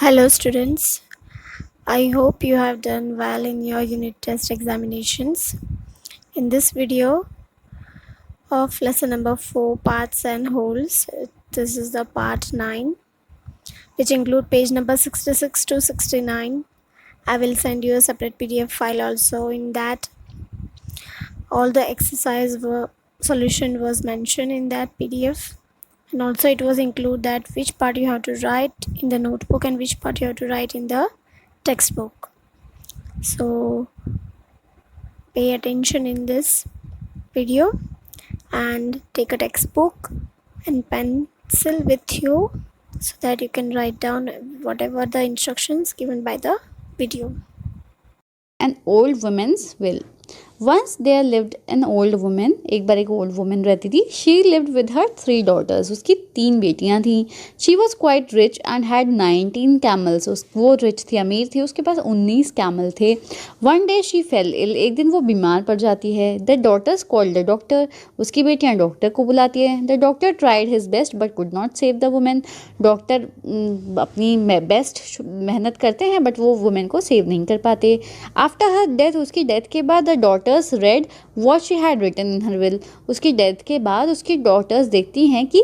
Hello students, I hope you have done well in your unit test examinations. In this video of lesson number 4 parts and wholes, this is the part 9 which include page number 66 to 69. I will send you a separate PDF file also. In that all the solution was mentioned in that PDF, and also it was include that which part you have to write in the notebook and which part you have to write in the textbook. So pay attention in this video and take a textbook and pencil with you so that you can write down whatever the instructions given by the video. An old woman's will. Once there lived an old woman. एक बार एक old woman रहती थी. She lived with her 3 daughters. उसकी 3 बेटियां थी. She was quite rich and had 19 camels. वो rich थी, अमीर थी, उसके पास 19 camel थे. One day she fell ill. एक दिन वो बीमार पड़ जाती है. The daughters called the doctor. उसकी बेटियां डॉक्टर को बुलाती है. The doctor tried his best but could not save the woman. Doctor अपनी बेस्ट मेहनत करते हैं बट वो वुमेन को सेव नहीं कर पाते. आफ्टर हर डेथ, उसकी डेथ के बाद the daughters read what she had written in her will. उसकी डेथ के बाद उसकी डॉटर्स देखती हैं कि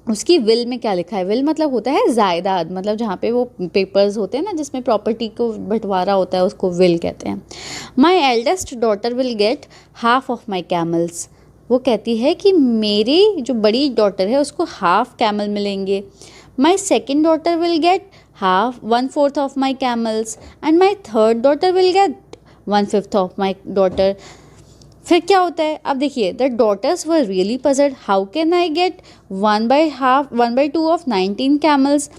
उसकी विल में क्या लिखा है. विल मतलब होता है जायदाद, मतलब जहाँ पे वो पेपर्स होते हैं ना जिसमें प्रॉपर्टी को बंटवारा होता है, उसको विल कहते हैं. My eldest daughter will get half of my camels. वो कहती है कि मेरी जो बड़ी डॉटर है उसको हाफ कैमल मिलेंगे. My second daughter will gate half 1/4 of my camels and my third daughter will get 1/5 of my daughter. फिर क्या होता है अब देखिए. The daughters were really puzzled. How can I get 1/2 of 19 camels.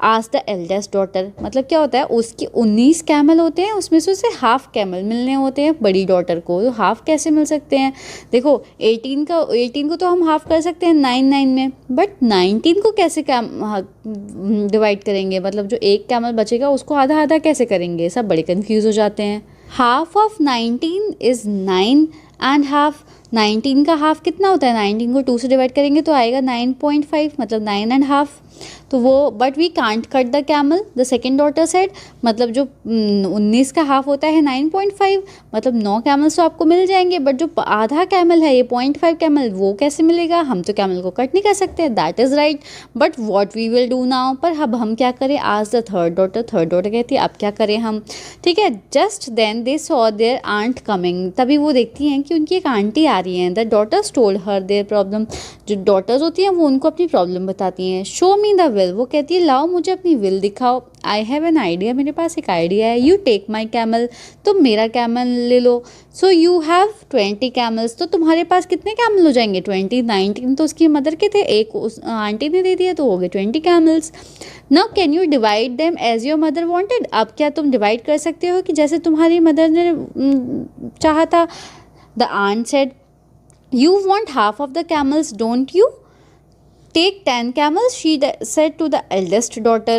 आज the eldest daughter, मतलब क्या होता है उसकी 19 कैमल होते हैं, उसमें से उसे हाफ कैमल मिलने होते हैं बड़ी डॉटर को. तो हाफ कैसे मिल सकते हैं. देखो 18 को तो हम हाफ कर सकते हैं 9 में, बट 19 को कैसे डिवाइड करेंगे. मतलब जो एक कैमल बचेगा उसको आधा आधा कैसे करेंगे. सब बड़े कन्फ्यूज़ हो जाते हैं. Half of 19 is 9 and half. 19 का हाफ कितना होता है. 19 को 2 से डिवाइड करेंगे तो आएगा 9.5, मतलब 9 एंड हाफ. तो वो but we can't cut the camel. The second daughter said, मतलब जो 19 का हाफ होता है 9.5, मतलब 9 कैमल्स तो आपको मिल जाएंगे, बट जो आधा कैमल है ये 0.5 कैमल, वो कैसे मिलेगा. हम तो कैमल को कट नहीं कर सकते. That is right, but what we will do now. पर अब हम क्या करें. आज द थर्ड डॉटर कहती है अब क्या करें हम. ठीक है. Just then they saw their aunt coming. तभी वो देखती हैं कि उनकी एक आंटी आ रही हैं. The daughters told her their problem. जो डॉटर्स होती हैं वो उनको अपनी प्रॉब्लम बताती हैं. Show me the will. वो कहती है लाओ मुझे अपनी विल दिखाओ. I have an idea. मेरे पास एक आइडिया है. You take my camel. तुम मेरा कैमल ले लो. So you have 20 camels. तो तुम्हारे पास कितने कैमल हो जाएंगे. 20. 19 तो उसकी मदर के थे, एक उस आंटी ने दे दिया, तो हो गए 20 camels. Now can you divide them as your mother wanted. अब क्या तुम डिवाइड कर सकते हो कि जैसे तुम्हारी मदर ने चाहा था. The aunt said you want half of the camels, don't you? Take 10 camels, she said to the eldest daughter.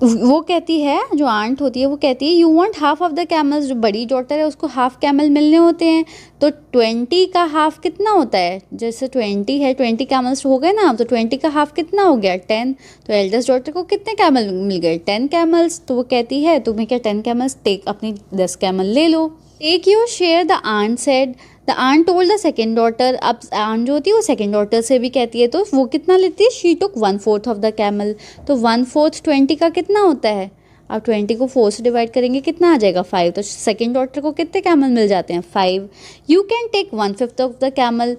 वो कहती है, जो आंट होती है वो कहती है you want half of the camels. जो बड़ी डॉटर है उसको हाफ कैमल मिलने होते हैं. तो 20 का हाफ कितना होता है. जैसे 20 है, 20 कैमल्स हो गए ना, तो 20 का हाफ कितना हो गया 10. तो एल्डेस्ट डॉटर को कितने कैमल मिल गए 10 कैमल्स. तो वो कहती है तुम्हें क्या 10 कैमल्स. टेक अपनी 10 कैमल ले लो. Take your share, the aunt said. The aunt told the second daughter. अब आंट जो होती है वो सेकेंड डॉटर से भी कहती है, तो वो कितना लेती है. She took 1/4 of the camel. तो 1/4 20 का कितना होता है. अब 20 को 4 से डिवाइड करेंगे कितना आ जाएगा 5. तो सेकेंड डॉटर को कितने कैमल मिल जाते हैं 5. You can take 1/5 of the camel.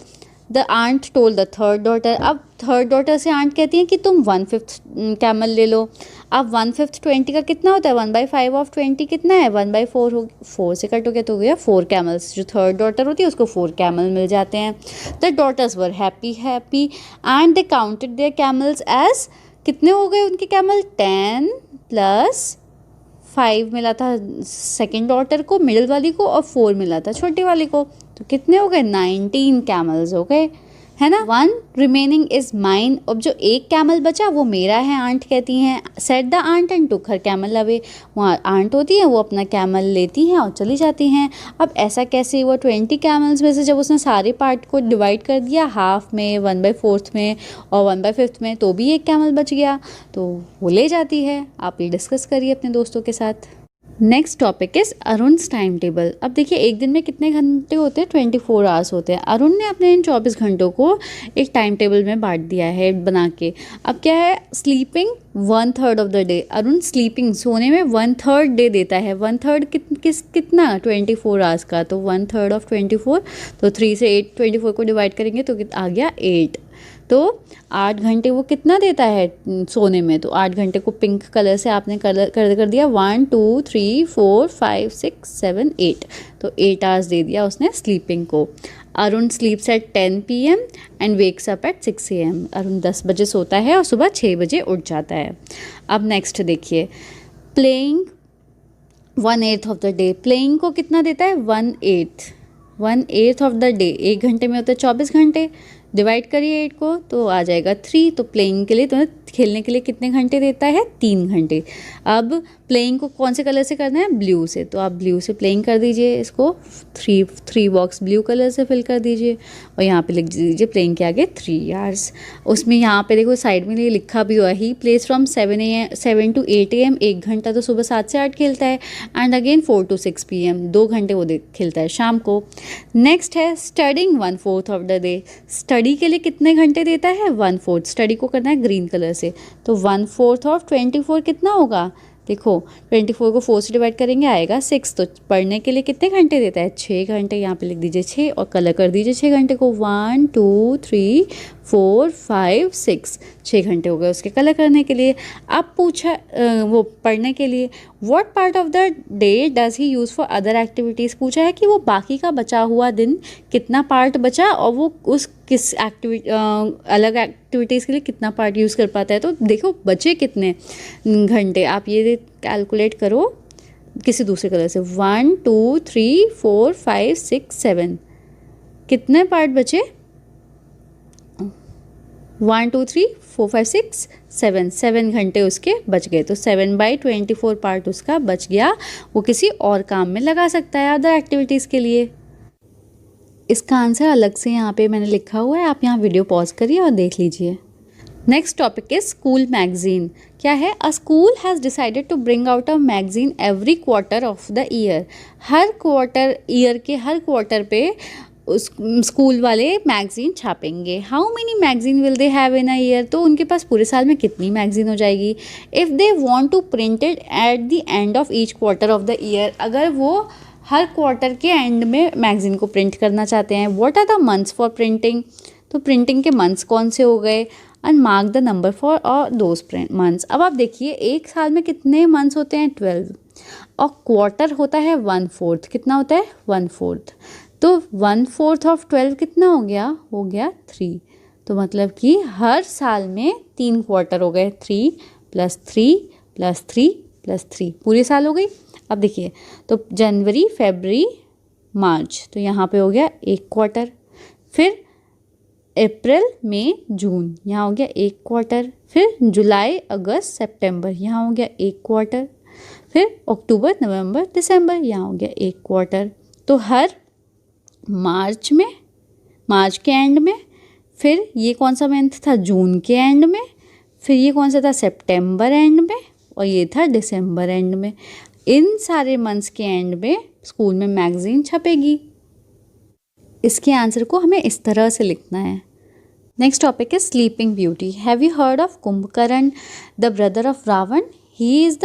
The aunt told the third daughter. अब थर्ड डॉटर से आंट कहती है कि तुम 1/5 कैमल ले लो. अब 1/5 20 का कितना होता है. 1/5 ऑफ 20 कितना है 1/4 हो. 4 से कट हो गया तो हो गया 4 कैमल्स. जो थर्ड डॉटर होती है उसको 4 कैमल मिल जाते हैं. The daughters were happy and they counted their camels age. कितने हो गए उनके कैमल 10 + 5 मिला था सेकेंड डॉटर को, मिडिल वाली को, और 4 मिला था छोटी वाली को. तो कितने हो गए 19 कैमल्स हो गए, है ना। 1 रिमेनिंग इज माइन, अब जो एक कैमल बचा वो मेरा है, आंट कहती हैं। Said the aunt and took her camel away, वहाँ आंट होती है, वो अपना कैमल लेती हैं और चली जाती हैं। अब ऐसा कैसे हुआ, 20 कैमल्स में से जब उसने सारे पार्ट को डिवाइड कर दिया, हाफ में, 1/4 में और 1/5 में, तो भी एक कैमल बच गया, तो वो ले जाती है। आप ये डिस्कस करिए अपने दोस्तों के साथ। Next topic is Arun's time table. अब देखिए एक दिन में कितने घंटे होते हैं, 24 आवर्स होते हैं। अरुण ने अपने इन 24 घंटों को एक टाइम टेबल में बांट दिया है बना के। अब क्या है, sleeping 1/3 of the day. Arun sleeping सोने में 1/3 डे देता है। 1/3 कितना 24 आवर्स का, तो 1/3 ऑफ 24, तो 3 से 8 24 को डिवाइड करेंगे तो आ गया 8। तो 8 घंटे वो कितना देता है सोने में, तो 8 घंटे को पिंक कलर से आपने कर दिया 1 2 3 4 5 6 7 8, तो 8 आवर्स दे दिया उसने स्लीपिंग को। Arun sleeps at 10 PM and wakes up at 6 AM। Arun 10 बजे सोता है और सुबह 6 बजे उठ जाता है। अब नेक्स्ट देखिए, playing 1/8 of the day. Playing को कितना देता है, 1/8 ऑफ द डे। 1 घंटे में होता है 24 घंटे, डिवाइड करिए 8 को तो आ जाएगा 3। तो प्लेइंग के लिए, तो खेलने के लिए कितने घंटे देता है, 3 घंटे। अब प्लेइंग को कौन से कलर से करना है, ब्लू से, तो आप ब्लू से प्लेइंग कर दीजिए। इसको 3 बॉक्स ब्लू कलर से फिल कर दीजिए और यहाँ पे लिख दीजिए प्लेइंग के आगे 3 आवर्स। उसमें यहाँ पे देखो साइड में ये लिखा भी हुआ है, ही प्लेस फ्रॉम 7 to 8 AM, 1 घंटा तो सुबह 7 से 8 खेलता है, एंड अगेन 4 to 6 PM, 2 घंटे वो खेलता है शाम को। नेक्स्ट है studying 1/4 of the day. Study के लिए कितने घंटे देता है, 1/4। स्टडी को करना है ग्रीन कलर से, तो 1/4 ऑफ 24 कितना होगा, देखो 24 को 4 से डिवाइड करेंगे आएगा 6। तो पढ़ने के लिए कितने घंटे देता है, 6 घंटे। यहाँ पे लिख दीजिए 6 और कलर कर दीजिए 6 घंटे को, 1 2 3 4 5 6, 6 घंटे हो गए उसके कलर करने के लिए। अब पूछा वो पढ़ने के लिए, what part of the day does he use for other activities. पूछा है कि वो बाकी का बचा हुआ दिन कितना पार्ट बचा और वो उस किस अलग एक्टिविटीज़ के लिए कितना पार्ट यूज़ कर पाता है। तो देखो बचे कितने घंटे, आप ये कैलकुलेट करो किसी दूसरे कलर से, 1 2 3 4 5 6 7, कितने पार्ट बचे, 1 2 3 4 5 6 7, 7 घंटे उसके बच गए। तो 7/24 पार्ट उसका बच गया, वो किसी और काम में लगा सकता है, अदर एक्टिविटीज़ के लिए। इसका आंसर अलग से यहाँ पे मैंने लिखा हुआ है, आप यहाँ वीडियो पॉज करिए और देख लीजिए। Next topic is school magazine. क्या है, a school has decided to bring out a magazine every quarter of the year. हर क्वार्टर, ईयर के हर क्वार्टर पे उस स्कूल वाले मैगजीन छापेंगे। How many magazine will they have in a year, तो उनके पास पूरे साल में कितनी मैगजीन हो जाएगी। If they want to print it at the end of each quarter of the year, अगर वो हर क्वार्टर के एंड में मैगजीन को प्रिंट करना चाहते हैं। What are the months for printing, तो प्रिंटिंग के मंथ्स कौन से हो गए, and mark the number for those months. अब आप देखिए एक साल में कितने मंथ्स होते हैं, 12, और क्वार्टर होता है 1/4, कितना होता है 1/4, तो 1/4 ऑफ 12 कितना हो गया 3। तो मतलब कि हर साल में 3 क्वार्टर हो गए, 3 + 3 + 3 + 3, पूरे साल हो गई। अब देखिए तो जनवरी फरवरी मार्च, तो यहाँ पे हो गया 1 क्वार्टर, फिर अप्रैल मई जून, यहाँ हो गया 1 क्वार्टर, फिर जुलाई अगस्त सितंबर, यहाँ हो गया 1 क्वार्टर, फिर अक्टूबर नवंबर दिसंबर, यहाँ हो गया 1 क्वार्टर। तो हर मार्च के एंड में, फिर ये कौन सा मंथ था, जून के एंड में, फिर ये कौन सा था, सितंबर एंड में, और ये था दिसंबर एंड में। इन सारे मंथ्स के एंड में स्कूल में मैगजीन छपेगी। इसके आंसर को हमें इस तरह से लिखना है। नेक्स्ट टॉपिक है sleeping beauty. Have you heard of Kumbhakarna, the brother of Ravana? He is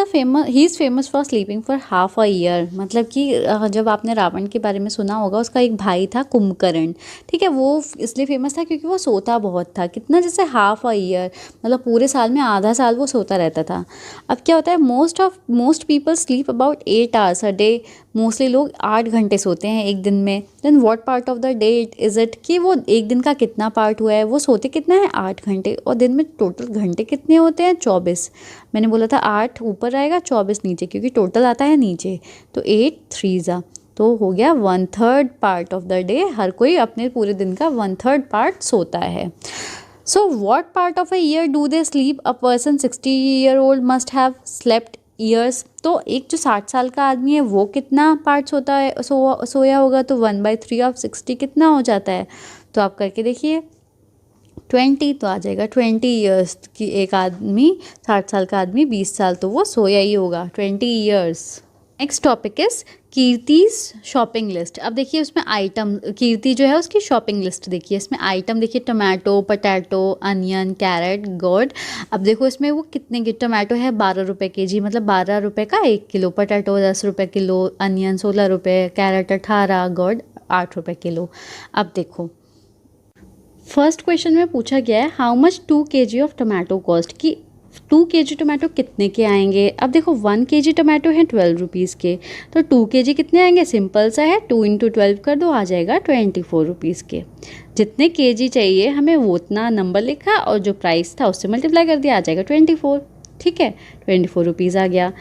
famous for sleeping for half a year. मतलब कि जब आपने रावण के बारे में सुना होगा, उसका एक भाई था कुंभकर्ण, ठीक है, वो इसलिए फेमस था क्योंकि वो सोता बहुत था, कितना, जैसे हाफ अ ईयर, मतलब पूरे साल में आधा साल वो सोता रहता था। अब क्या होता है, most people sleep about 8 hours a day. Mostly लोग 8 घंटे सोते हैं एक दिन में। Then what part of the day is it, कि वो एक दिन का कितना पार्ट हुआ है, वो सोते कितना है 8 घंटे, और दिन में टोटल घंटे कितने होते हैं 24। मैंने बोला था 8 ऊपर आएगा 24 नीचे, क्योंकि टोटल आता है नीचे, तो 8 3 ज़ा तो हो गया 1/3 पार्ट ऑफ द डे। हर कोई अपने पूरे दिन का 1/3 पार्ट सोता है। So what part of a year do they sleep? A person 60-year-old must have slept years. तो एक जो 60 साल का आदमी है वो कितना पार्ट सोता है, सोया होगा? तो 1/3 ऑफ 60 कितना हो जाता है? तो आप करके देखिए 20, तो आ जाएगा 20 ईयर्स की एक आदमी 60 साल का आदमी 20 साल तो वो सोया ही होगा, 20 years. Next topic is Kirti's shopping list. अब देखिए उसमें आइटम, कीर्ति जो है उसकी शॉपिंग लिस्ट देखिए, इसमें आइटम देखिए टमाटो, पटैटो, अनियन, कैरेट, गोड। अब देखो इसमें वो कितने की टमाटो है 12 रुपये के जी, मतलब 12 रुपये का 1 किलो, पटैटो 10 रुपये किलो, अनियन 16 रुपये, कैरेट 18, गोड 8 रुपये किलो। अब देखो फर्स्ट क्वेश्चन में पूछा गया है how much 2 kg of tomato cost, कि 2 kg टमाटो कितने के आएंगे। अब देखो 1 kg टमाटो है 12 रुपीज़ के, तो 2 kg कितने आएंगे? सिंपल सा है, 2 × 12 कर दो, आ जाएगा 24 रुपीज़ के। जितने kg चाहिए हमें वो उतना नंबर लिखा और जो प्राइस था उससे मल्टीप्लाई कर दिया, आ जाएगा 24। ठीक है, 24 रुपीज़ आ गया।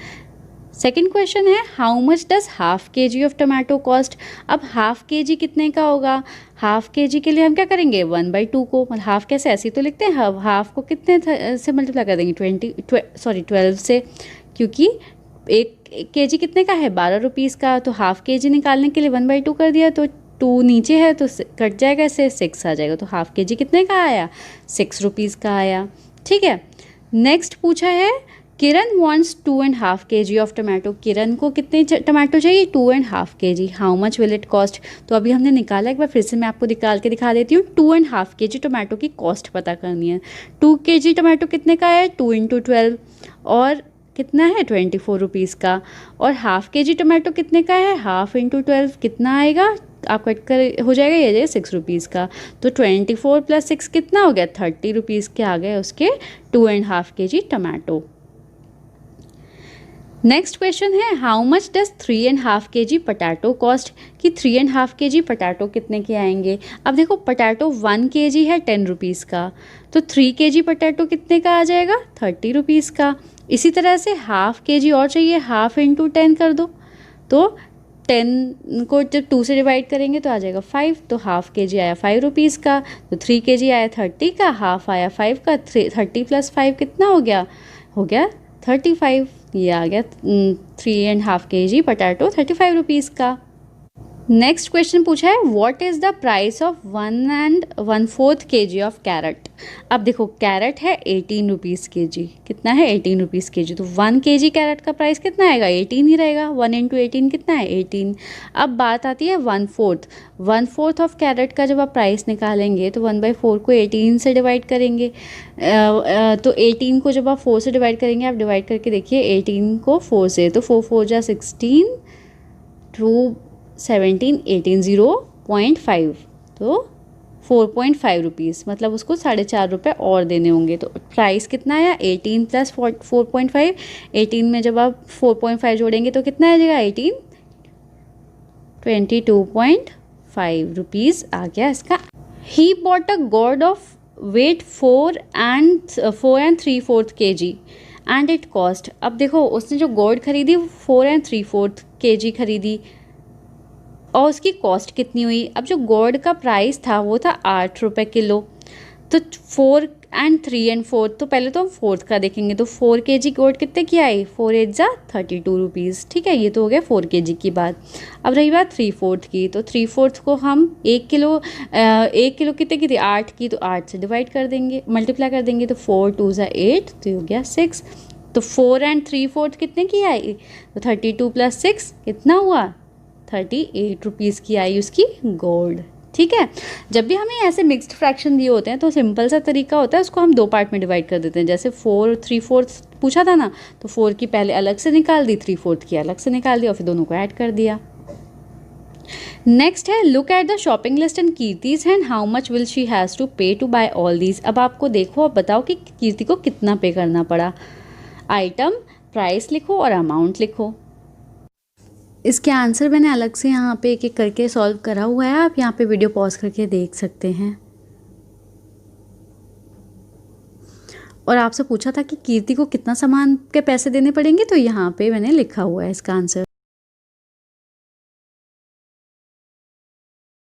सेकेंड क्वेश्चन है how much does half kg of tomato cost. अब हाफ kg कितने का होगा? हाफ kg के लिए हम क्या करेंगे 1/2 को, मतलब हाफ कैसे ऐसे ही तो लिखते हैं, हाफ को कितने से मल्टीप्लाई कर देंगे 12 से, क्योंकि एक kg कितने का है 12 रुपीज़ का, तो हाफ kg निकालने के लिए 1/2 कर दिया, तो 2 नीचे है तो कट जाएगा, इससे 6 आ जाएगा, तो हाफ kg कितने का आया 6 रुपीज़ का आया। ठीक है, नेक्स्ट पूछा है किरण वॉन्ट्स 2.5 kg ऑफ टमाटो। किरण को कितने टमाटो चाहिए 2.5 kg, how much will it cost. तो अभी हमने निकाला, एक बार फिर से मैं आपको निकाल के दिखा देती हूँ। 2.5 kg टमाटो की कॉस्ट पता करनी है। 2 kg टमाटो कितने का है 2 × 12 और कितना है 24 रुपीज़ का, और हाफ kg टमाटो कितने का है, हाफ × 12 कितना आएगा, आप कट कर हो जाएगा ये 6 रुपीज़ का, तो 24 + 6 कितना हो गया 30 रुपीज़ के आ गए उसके 2.5 kg टमाटो। नेक्स्ट क्वेश्चन है how much does 3.5 kg potato cost, कि 3.5 kg पटाटो कितने के आएंगे। अब देखो पटाटो 1 kg है 10 रुपीज़ का, तो 3 kg पटाटो कितने का आ जाएगा 30 रुपीज़ का। इसी तरह से हाफ kg और चाहिए, हाफ × 10 कर दो, तो 10 को जब 2 से डिवाइड करेंगे तो आ जाएगा 5, तो हाफ kg आया 5 रुपीज़ का, तो 3 kg आया 30 का, हाफ आया 5 का, 30 + 5 कितना हो गया 35, ये आ गया 3.5 kg पटाटो 35 रुपीज़ का। नेक्स्ट क्वेश्चन पूछा है what is the price of 1 1/4 kg of carrot. अब देखो कैरेट है 18 रुपीज़ kg, कितना है 18 रुपीज़ kg, तो 1 kg कैरेट का प्राइस कितना आएगा 18 ही रहेगा, 1 × 18 कितना है 18। अब बात आती है 1/4 ऑफ कैरेट का जब आप प्राइस निकालेंगे तो 1/4 को 18 से डिवाइड करेंगे, तो 18 को जब आप 4 से डिवाइड करेंगे, आप डिवाइड करके देखिए 18 को 4 से, तो 4 × 4 = 16, 2 17 18 0.5, तो 4.5 रुपीज़, मतलब उसको 4.5 रुपये और देने होंगे, तो प्राइस कितना आया 18 + 4.5, 18 में जब आप 4.5 जोड़ेंगे तो कितना आ जाएगा 18, 22.5 रुपीज़ आ गया इसका। He bought a gourd of weight 4 and 3/4 kg and it cost. अब देखो उसने जो गोर्ड खरीदी 4 and 3/4 kg खरीदी, और उसकी कॉस्ट कितनी हुई। अब जो गोर्ड का प्राइस था वो था 8 रुपये किलो, तो 4 and 3 and 4, तो पहले तो हम 4th का देखेंगे, तो 4 kg गोर्ड कितने की आई 4 × 8 = 32 रुपीज़। ठीक है, ये तो हो गया 4 kg की बात। अब रही बात 3/4 की, तो 3/4 को हम 1 किलो कितने की थी 8 की, तो 8 से डिवाइड कर देंगे, मल्टीप्लाई कर देंगे, तो 4 × 2 = 8, तो ये हो गया 6, तो 4 and 3/4 कितने की आई, तो 32 + 6 कितना हुआ 38 रुपीज़ की आई उसकी गोल्ड। ठीक है, जब भी हमें ऐसे मिक्स्ड फ्रैक्शन दिए होते हैं तो सिंपल सा तरीका होता है, उसको हम 2 पार्ट में डिवाइड कर देते हैं। जैसे 4 3/4 पूछा था ना, तो 4 की पहले अलग से निकाल दी, 3/4 की अलग से निकाल दी, और फिर दोनों को ऐड कर दिया। नेक्स्ट है look at the shopping list and Kirti's hand how much will she has to pay to buy all these. अब आपको देखो, अब बताओ कि कीर्ति को कितना पे करना पड़ा। आइटम, प्राइस लिखो और अमाउंट लिखो। इसके आंसर मैंने अलग से यहाँ पे एक एक करके सॉल्व करा हुआ है, आप यहाँ पे वीडियो पॉज करके देख सकते हैं। और आपसे पूछा था कि कीर्ति को कितना सामान के पैसे देने पड़ेंगे, तो यहाँ पे मैंने लिखा हुआ है इसका आंसर।